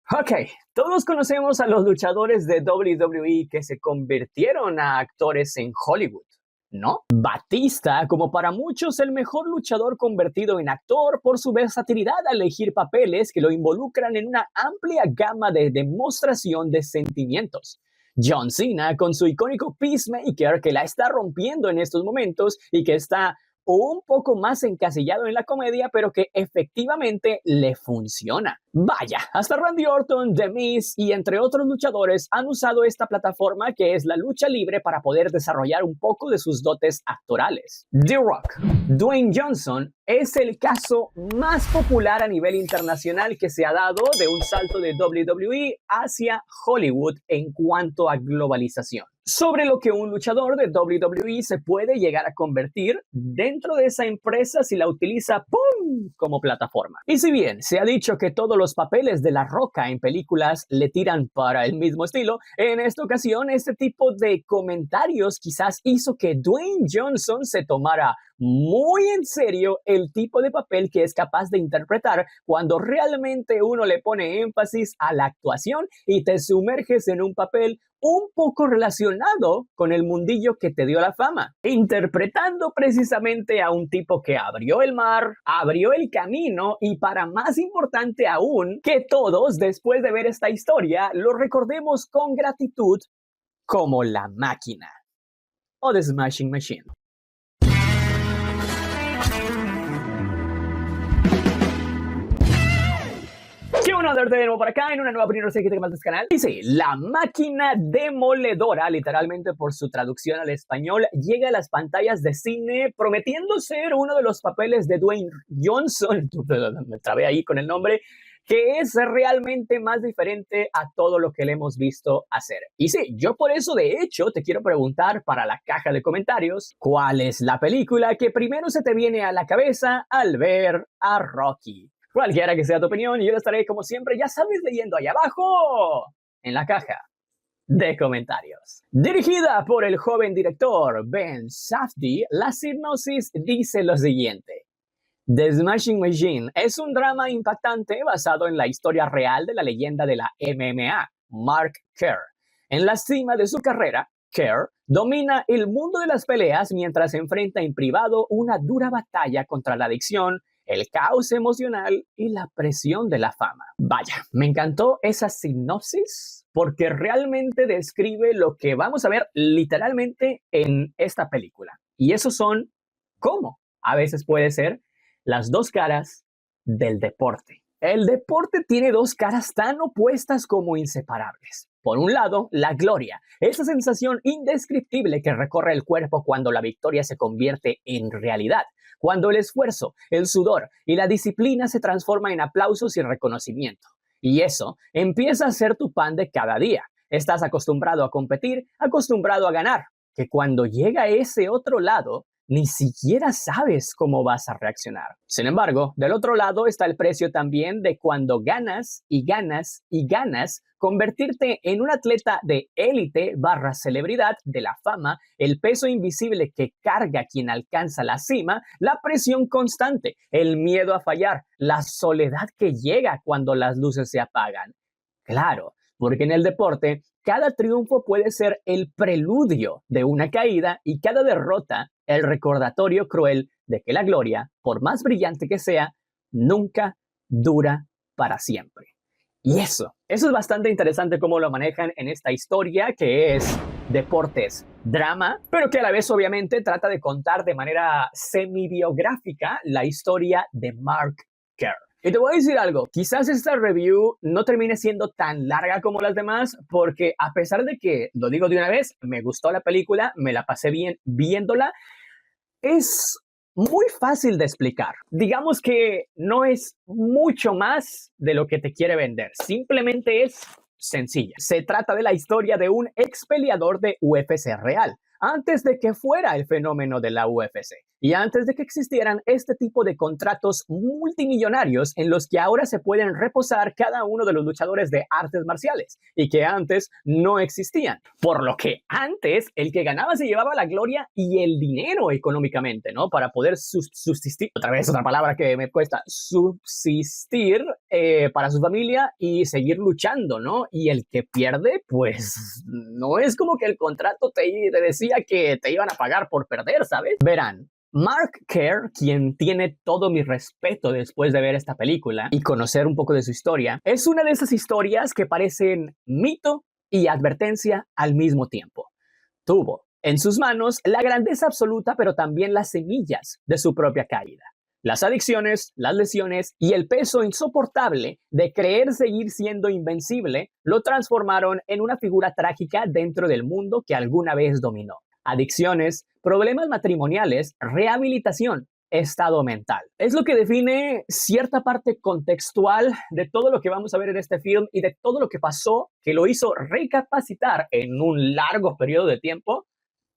Ok, todos conocemos a los luchadores de WWE que se convirtieron a actores en Hollywood, ¿no? Batista, como para muchos el mejor luchador convertido en actor por su versatilidad al elegir papeles que lo involucran en una amplia gama de demostración de sentimientos. John Cena con su icónico Peacemaker que la está rompiendo en estos momentos y que está un poco más encasillado en la comedia, pero que efectivamente le funciona. Vaya, hasta Randy Orton, The Miz y entre otros luchadores han usado esta plataforma que es la lucha libre para poder desarrollar un poco de sus dotes actorales. The Rock, Dwayne Johnson, es el caso más popular a nivel internacional que se ha dado de un salto de WWE hacia Hollywood en cuanto a globalización. Sobre lo que un luchador de WWE se puede llegar a convertir dentro de esa empresa si la utiliza ¡pum! Como plataforma. Y si bien se ha dicho que todos los papeles de La Roca en películas le tiran para el mismo estilo, en esta ocasión este tipo de comentarios quizás hizo que Dwayne Johnson se tomara muy en serio el tipo de papel que es capaz de interpretar cuando realmente uno le pone énfasis a la actuación y te sumerges en un papel un poco relacionado con el mundillo que te dio la fama, interpretando precisamente a un tipo que abrió el mar, abrió el camino y para más importante aún, que todos después de ver esta historia lo recordemos con gratitud como la máquina o The Smashing Machine. ¿Qué onda, de nuevo por acá en una nueva primera serie que te de este canal? Y sí, la máquina demoledora, literalmente por su traducción al español, llega a las pantallas de cine prometiendo ser uno de los papeles de Dwayne Johnson, me trabé ahí con el nombre, que es realmente más diferente a todo lo que le hemos visto hacer. Y sí, yo por eso de hecho te quiero preguntar para la caja de comentarios, ¿cuál es la película que primero se te viene a la cabeza al ver a Rocky? Cualquiera que sea tu opinión, yo la estaré como siempre, ya sabes, leyendo ahí abajo en la caja de comentarios. Dirigida por el joven director Ben Safdie, la sinopsis dice lo siguiente. The Smashing Machine es un drama impactante basado en la historia real de la leyenda de la MMA, Mark Kerr. En la cima de su carrera, Kerr domina el mundo de las peleas mientras enfrenta en privado una dura batalla contra la adicción, el caos emocional y la presión de la fama. Vaya, me encantó esa sinopsis porque realmente describe lo que vamos a ver literalmente en esta película. Y eso son cómo a veces puede ser las dos caras del deporte. El deporte tiene dos caras tan opuestas como inseparables. Por un lado, la gloria, esa sensación indescriptible que recorre el cuerpo cuando la victoria se convierte en realidad, cuando el esfuerzo, el sudor y la disciplina se transforman en aplausos y reconocimiento. Y eso empieza a ser tu pan de cada día. Estás acostumbrado a competir, acostumbrado a ganar, que cuando llega ese otro lado, ni siquiera sabes cómo vas a reaccionar. Sin embargo, del otro lado está el precio también de cuando ganas y ganas y ganas, convertirte en un atleta de élite / celebridad de la fama, el peso invisible que carga quien alcanza la cima, la presión constante, el miedo a fallar, la soledad que llega cuando las luces se apagan. Claro, porque en el deporte, cada triunfo puede ser el preludio de una caída y cada derrota el recordatorio cruel de que la gloria, por más brillante que sea, nunca dura para siempre. Y eso es bastante interesante cómo lo manejan en esta historia que es deportes, drama, pero que a la vez obviamente trata de contar de manera semi-biográfica la historia de Mark Kerr. Y te voy a decir algo, quizás esta review no termine siendo tan larga como las demás, porque a pesar de que, lo digo de una vez, me gustó la película, me la pasé bien viéndola, es muy fácil de explicar. Digamos que no es mucho más de lo que te quiere vender, simplemente es sencilla. Se trata de la historia de un ex peleador de UFC real, antes de que fuera el fenómeno de la UFC y antes de que existieran este tipo de contratos multimillonarios en los que ahora se pueden reposar cada uno de los luchadores de artes marciales y que antes no existían. Por lo que antes el que ganaba se llevaba la gloria y el dinero económicamente, ¿no? Para poder subsistir, otra vez otra palabra que me cuesta, subsistir para su familia y seguir luchando, ¿no? Y el que pierde, pues no es como que el contrato te decía que te iban a pagar por perder, ¿sabes? Verán, Mark Kerr, quien tiene todo mi respeto después de ver esta película y conocer un poco de su historia, es una de esas historias que parecen mito y advertencia al mismo tiempo. Tuvo en sus manos la grandeza absoluta, pero también las semillas de su propia caída. Las adicciones, las lesiones y el peso insoportable de creer seguir siendo invencible lo transformaron en una figura trágica dentro del mundo que alguna vez dominó. Adicciones, problemas matrimoniales, rehabilitación, estado mental. Es lo que define cierta parte contextual de todo lo que vamos a ver en este film y de todo lo que pasó que lo hizo recapacitar en un largo periodo de tiempo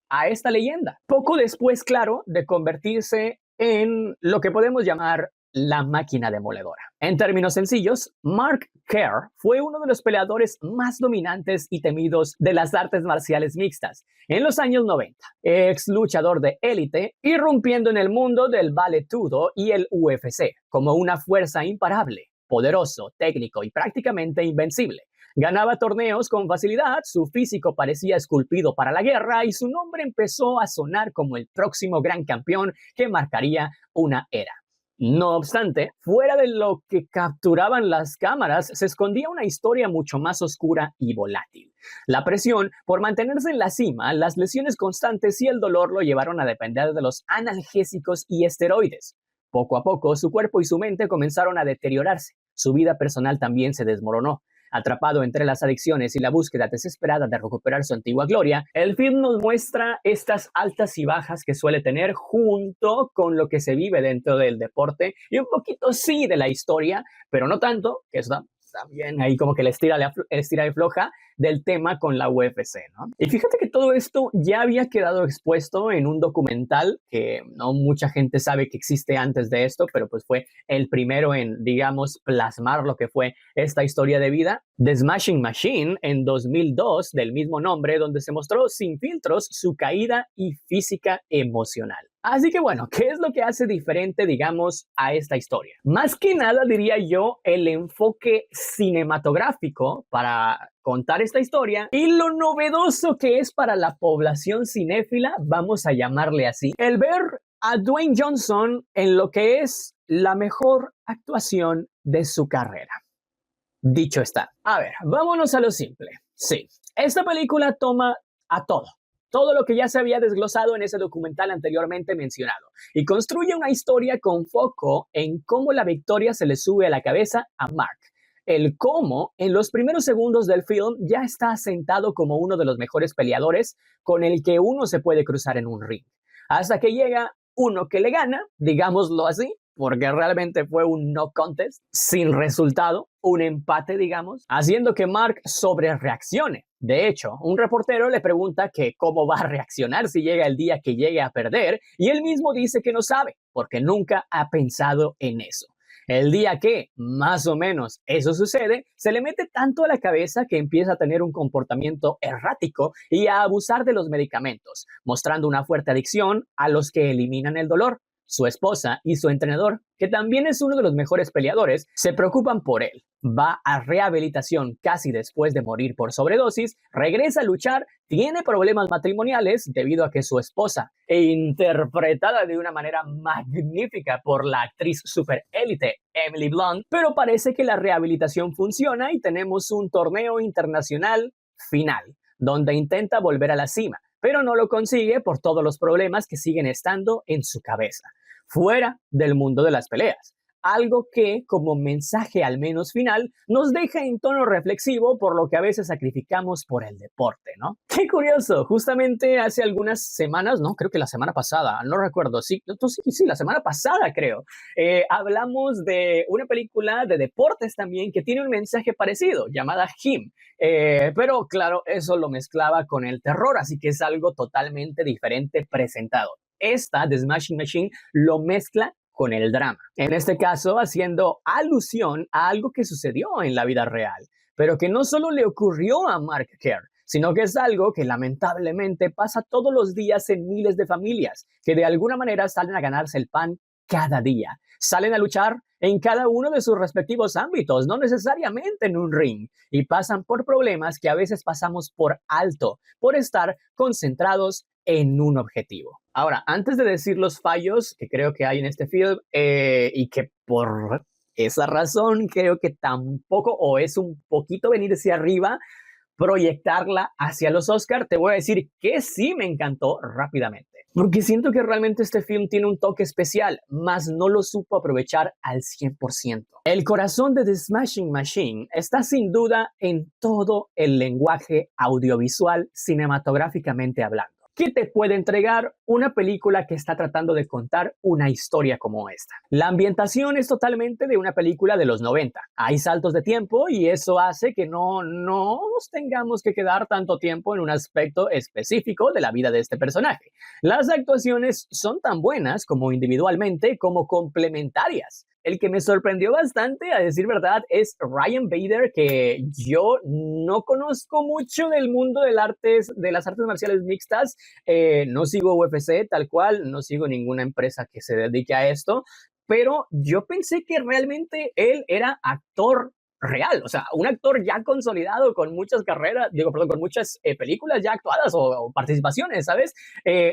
a esta leyenda. Poco después, claro, de convertirse en lo que podemos llamar la máquina demoledora. En términos sencillos, Mark Kerr fue uno de los peleadores más dominantes y temidos de las artes marciales mixtas en los años 90. Ex luchador de élite, irrumpiendo en el mundo del valetudo y el UFC como una fuerza imparable, poderoso, técnico y prácticamente invencible. Ganaba torneos con facilidad, su físico parecía esculpido para la guerra y su nombre empezó a sonar como el próximo gran campeón que marcaría una era. No obstante, fuera de lo que capturaban las cámaras, se escondía una historia mucho más oscura y volátil. La presión por mantenerse en la cima, las lesiones constantes y el dolor lo llevaron a depender de los analgésicos y esteroides. Poco a poco, su cuerpo y su mente comenzaron a deteriorarse. Su vida personal también se desmoronó. Atrapado entre las adicciones y la búsqueda desesperada de recuperar su antigua gloria, el film nos muestra estas altas y bajas que suele tener junto con lo que se vive dentro del deporte y un poquito sí de la historia, pero no tanto, que eso también ahí como que le estira y floja del tema con la UFC, ¿no? Y fíjate que todo esto ya había quedado expuesto en un documental que no mucha gente sabe que existe antes de esto, pero pues fue el primero en, digamos, plasmar lo que fue esta historia de vida, The Smashing Machine, en 2002, del mismo nombre, donde se mostró sin filtros su caída y física emocional. Así que bueno, ¿qué es lo que hace diferente, digamos, a esta historia? Más que nada, diría yo, el enfoque cinematográfico para contar esta historia y lo novedoso que es para la población cinéfila, vamos a llamarle así, el ver a Dwayne Johnson en lo que es la mejor actuación de su carrera. Dicho está. A ver, vámonos a lo simple. Sí, esta película toma a todo lo que ya se había desglosado en ese documental anteriormente mencionado, y construye una historia con foco en cómo la victoria se le sube a la cabeza a Mark. El cómo en los primeros segundos del film ya está asentado como uno de los mejores peleadores con el que uno se puede cruzar en un ring. Hasta que llega uno que le gana, digámoslo así, porque realmente fue un no contest, sin resultado, un empate, digamos, haciendo que Mark sobrereaccione. De hecho, un reportero le pregunta que cómo va a reaccionar si llega el día que llegue a perder, y él mismo dice que no sabe, porque nunca ha pensado en eso. El día que, más o menos, eso sucede, se le mete tanto a la cabeza que empieza a tener un comportamiento errático y a abusar de los medicamentos, mostrando una fuerte adicción a los que eliminan el dolor. Su esposa y su entrenador, que también es uno de los mejores peleadores, se preocupan por él. Va a rehabilitación casi después de morir por sobredosis, regresa a luchar, tiene problemas matrimoniales debido a que su esposa, interpretada de una manera magnífica por la actriz super élite Emily Blunt, pero parece que la rehabilitación funciona y tenemos un torneo internacional final, donde intenta volver a la cima, pero no lo consigue por todos los problemas que siguen estando en su cabeza, fuera del mundo de las peleas. algo que, como mensaje al menos final, nos deja en tono reflexivo por lo que a veces sacrificamos por el deporte, ¿no? Qué curioso, justamente hace algunas semanas, no, creo que la semana pasada, no recuerdo, sí, sí, la semana pasada creo, hablamos de una película de deportes también que tiene un mensaje parecido, llamada Him, pero claro, eso lo mezclaba con el terror, así que es algo totalmente diferente presentado. Esta, The Smashing Machine, lo mezcla con el drama. En este caso, haciendo alusión a algo que sucedió en la vida real, pero que no solo le ocurrió a Mark Kerr, sino que es algo que lamentablemente pasa todos los días en miles de familias, que de alguna manera salen a ganarse el pan cada día. Salen a luchar en cada uno de sus respectivos ámbitos, no necesariamente en un ring, y pasan por problemas que a veces pasamos por alto, por estar concentrados en un objetivo. Ahora, antes de decir los fallos que creo que hay en este film y que por esa razón creo que tampoco o es un poquito venirse arriba, proyectarla hacia los Oscar, te voy a decir que sí me encantó rápidamente. Porque siento que realmente este film tiene un toque especial, mas no lo supo aprovechar al 100%. El corazón de The Smashing Machine está sin duda en todo el lenguaje audiovisual cinematográficamente hablando. ¿Qué te puede entregar una película que está tratando de contar una historia como esta? La ambientación es totalmente de una película de los 90. Hay saltos de tiempo y eso hace que no nos tengamos que quedar tanto tiempo en un aspecto específico de la vida de este personaje. Las actuaciones son tan buenas como individualmente como complementarias. El que me sorprendió bastante, a decir verdad, es Ryan Bader, que yo no conozco mucho del mundo de las artes marciales mixtas. No sigo UFC tal cual, no sigo ninguna empresa que se dedique a esto, pero yo pensé que realmente él era actor real, o sea, un actor ya consolidado con muchas carreras, con muchas películas ya actuadas o participaciones, ¿sabes?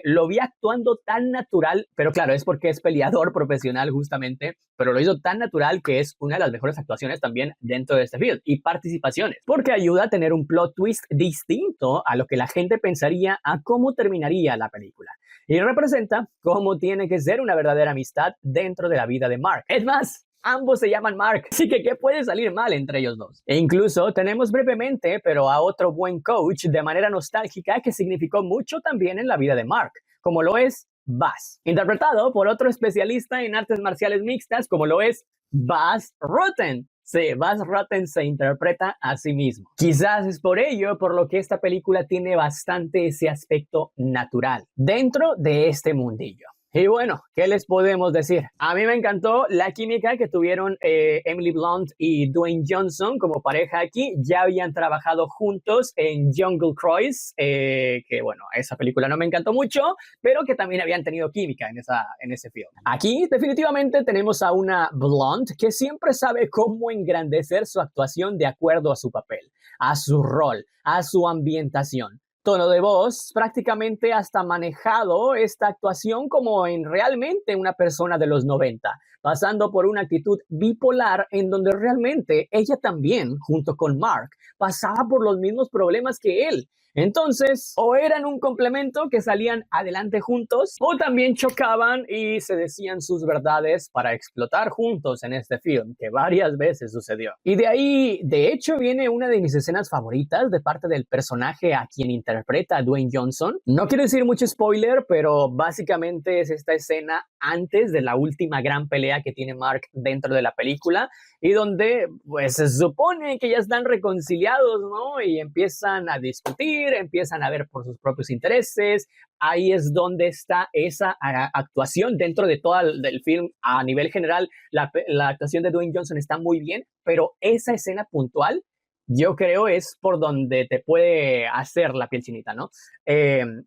Lo vi actuando tan natural, pero claro, es porque es peleador profesional justamente, pero lo hizo tan natural que es una de las mejores actuaciones también dentro de este film y participaciones, porque ayuda a tener un plot twist distinto a lo que la gente pensaría a cómo terminaría la película. Y representa cómo tiene que ser una verdadera amistad dentro de la vida de Mark. Es más, ambos se llaman Mark, así que ¿qué puede salir mal entre ellos dos? E incluso tenemos brevemente, pero a otro buen coach de manera nostálgica que significó mucho también en la vida de Mark, como lo es Bas, interpretado por otro especialista en artes marciales mixtas, como lo es Bas Rutten. Sí, Bas Rutten se interpreta a sí mismo. Quizás es por ello por lo que esta película tiene bastante ese aspecto natural dentro de este mundillo. Y bueno, ¿qué les podemos decir? A mí me encantó la química que tuvieron Emily Blunt y Dwayne Johnson como pareja aquí. Ya habían trabajado juntos en Jungle Cruise, que bueno, esa película no me encantó mucho, pero que también habían tenido química en ese film. Aquí definitivamente tenemos a una Blunt que siempre sabe cómo engrandecer su actuación de acuerdo a su papel, a su rol, a su ambientación. Tono de voz, prácticamente hasta manejado esta actuación como en realmente una persona de los 90, pasando por una actitud bipolar en donde realmente ella también, junto con Mark, pasaba por los mismos problemas que él. Entonces, o eran un complemento que salían adelante juntos, o también chocaban y se decían sus verdades para explotar juntos en este film, que varias veces sucedió. Y de ahí, de hecho, viene una de mis escenas favoritas de parte del personaje a quien interpreta Dwayne Johnson. No quiero decir mucho spoiler, pero básicamente es esta escena antes de la última gran pelea que tiene Mark dentro de la película, y donde pues se supone que ya están reconciliados, ¿no? Y empiezan a discutir, empiezan a ver por sus propios intereses. Ahí es donde está esa actuación dentro de todo el film. A nivel general, la actuación de Dwayne Johnson está muy bien, pero esa escena puntual yo creo es por donde te puede hacer la piel chinita, ¿no?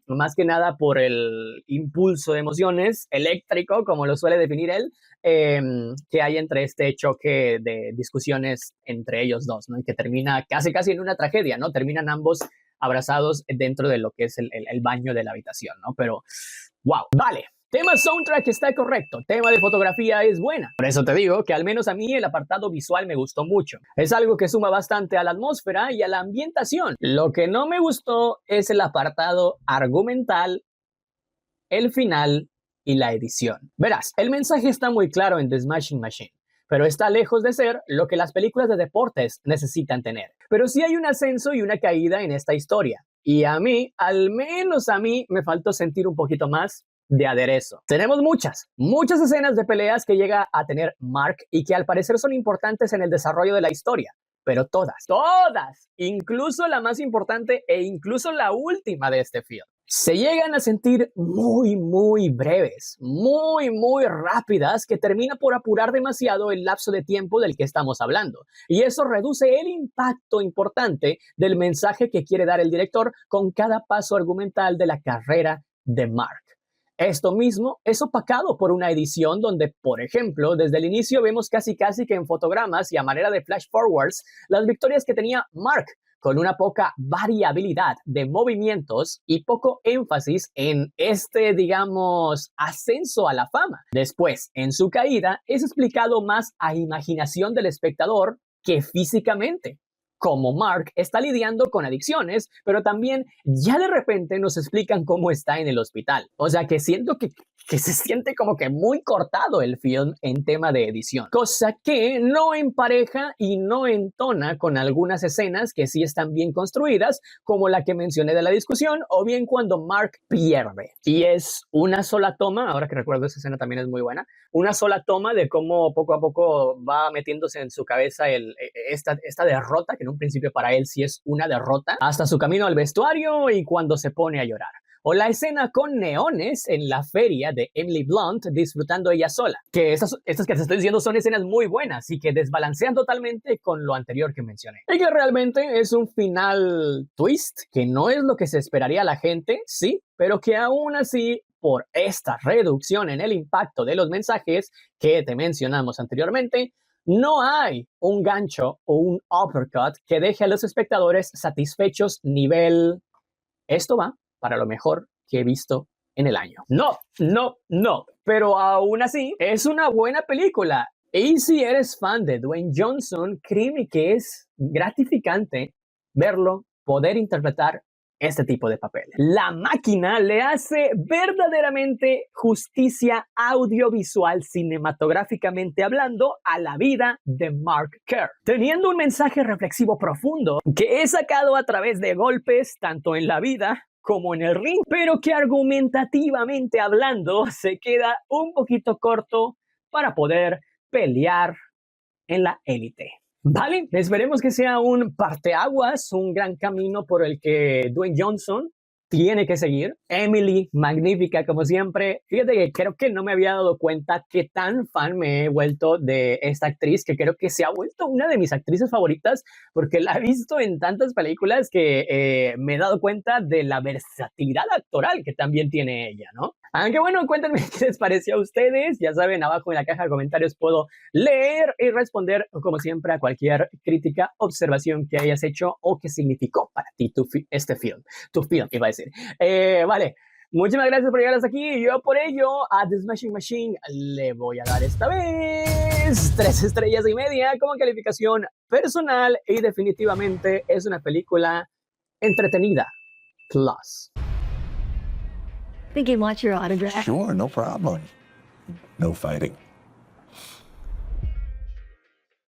Más que nada por el impulso de emociones eléctrico, como lo suele definir él, que hay entre este choque de discusiones entre ellos dos, ¿no? Y que termina casi en una tragedia, ¿no? Terminan ambos abrazados dentro de lo que es el baño de la habitación, ¿no? Pero, wow, vale. Tema soundtrack está correcto, tema de fotografía es buena. Por eso te digo que al menos a mí el apartado visual me gustó mucho. Es algo que suma bastante a la atmósfera y a la ambientación. Lo que no me gustó es el apartado argumental, el final y la edición. Verás, el mensaje está muy claro en The Smashing Machine, pero está lejos de ser lo que las películas de deportes necesitan tener. Pero sí hay un ascenso y una caída en esta historia. Y a mí, al menos a mí, me faltó sentir un poquito más de aderezo. Tenemos muchas escenas de peleas que llega a tener Mark y que al parecer son importantes en el desarrollo de la historia. Pero todas, incluso la más importante e incluso la última de este film, se llegan a sentir muy breves, muy rápidas, que termina por apurar demasiado el lapso de tiempo del que estamos hablando. Y eso reduce el impacto importante del mensaje que quiere dar el director con cada paso argumental de la carrera de Mark. Esto mismo es opacado por una edición donde, por ejemplo, desde el inicio vemos casi que en fotogramas y a manera de flash forwards las victorias que tenía Mark, con una poca variabilidad de movimientos y poco énfasis en este, digamos, ascenso a la fama. Después, en su caída, es explicado más a imaginación del espectador que físicamente. Como Mark está lidiando con adicciones, pero también ya de repente nos explican cómo está en el hospital. O sea que siento que se siente como que muy cortado el film en tema de edición, cosa que no empareja y no entona con algunas escenas que sí están bien construidas, como la que mencioné de la discusión, o bien cuando Mark pierde. Y es una sola toma, ahora que recuerdo esa escena también es muy buena, una sola toma de cómo poco a poco va metiéndose en su cabeza esta derrota, que en un principio para él sí es una derrota, hasta su camino al vestuario y cuando se pone a llorar. O la escena con neones en la feria de Emily Blunt disfrutando ella sola. Que estas que te estoy diciendo son escenas muy buenas y que desbalancean totalmente con lo anterior que mencioné. Y que realmente es un final twist, que no es lo que se esperaría a la gente, sí, pero que aún así, por esta reducción en el impacto de los mensajes que te mencionamos anteriormente, no hay un gancho o un uppercut que deje a los espectadores satisfechos nivel esto va para lo mejor que he visto en el año. No, pero aún así es una buena película. Y si eres fan de Dwayne Johnson, créeme que es gratificante verlo poder interpretar este tipo de papeles. La Máquina le hace verdaderamente justicia audiovisual, cinematográficamente hablando, a la vida de Mark Kerr, teniendo un mensaje reflexivo profundo que es sacado a través de golpes tanto en la vida como en el ring, pero que argumentativamente hablando se queda un poquito corto para poder pelear en la élite. Vale, esperemos que sea un parteaguas, un gran camino por el que Dwayne Johnson tiene que seguir. Emily, magnífica como siempre. Fíjate que creo que no me había dado cuenta qué tan fan me he vuelto de esta actriz, que creo que se ha vuelto una de mis actrices favoritas, porque la he visto en tantas películas que me he dado cuenta de la versatilidad actoral que también tiene ella, ¿no? Aunque bueno, cuéntenme qué les pareció a ustedes. Ya saben, abajo en la caja de comentarios puedo leer y responder, como siempre, a cualquier crítica, observación que hayas hecho o que significó para ti este film. Tu film, iba a decir. Vale, muchísimas gracias por llegar hasta aquí. Yo por ello a The Smashing Machine le voy a dar esta vez 3 estrellas y media como calificación personal y definitivamente es una película entretenida. Plus. Think he wants your autograph. Sure, no problem. No fighting.